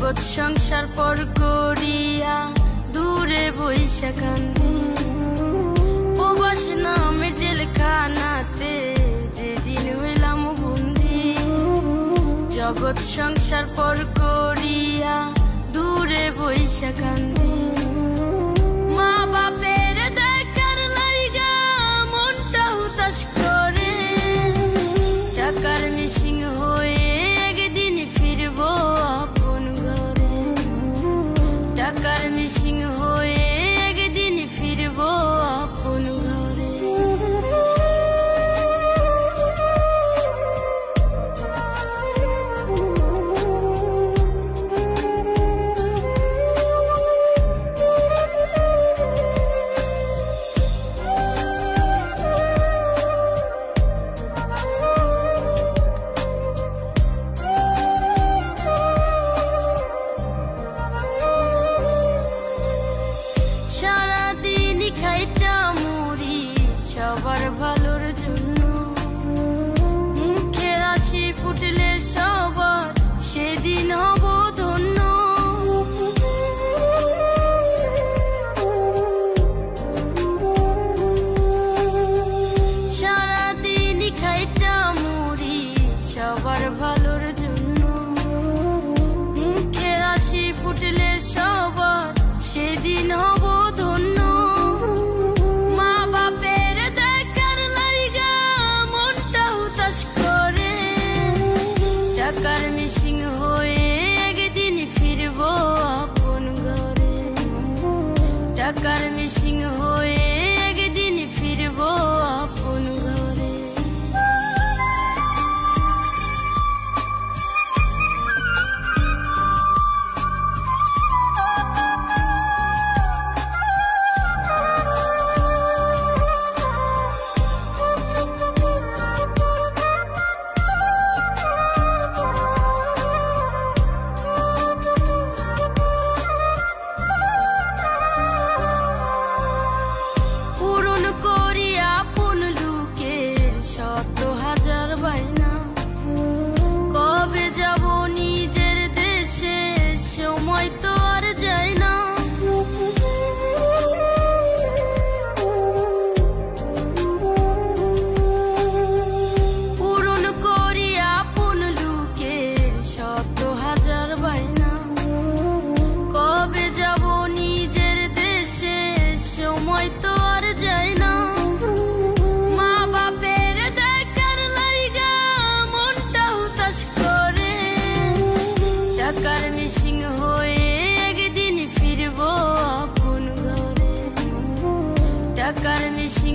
জগৎ সংসার পর করিয়া দূরে বইসা কান্দি, প্রবাস নামে জেলখানাতে যেদিন হইলাম বন্দি। জগৎ সংসার পর করিয়া দূরে বইসা কান্দি, মা বাপের দেখার লাইগা মনটা হুতাশ করে। টাকার মিসিং হয়ে একদিন ফিরব আপন ঘরে, টাকার মিসিং হয়ে একদিন ফিরব আপন ঘরে। সারাদিন খাইটা মুড়ি সবার ভালোর জন্য, মুখে হাসি ফুটলে সবার সেদিন হব ধন্য। সারাদিন খাইটা মুড়ি সবার ভালোর জন্য, মুখে হাসি ফুটলে সবার সেদিন হব ধন্য। মা বাপের দেখার লাইগা মনটা হুতাশ করে, টাকার মিসিং হয়ে একদিন ফিরব আপন ঘরে, টাকার মিসিং হয়ে একদিন ফিরব আপন ঘরে। পূরণ করি আপন লোকের শত হাজার বায়না, কবে যাব নিজের দেশে সময় তো আর যায় না। পূরণ করি আপন লোকের শত হাজার বায়না, কবে যাব নিজের দেশে সময় তো আর যায় না। মা বাপের দেখার লাইগা মনটা হুতাশ করে, টাকার মিসিং হয়ে একদিন ফিরব আপন ঘরে, টাকার মিসিং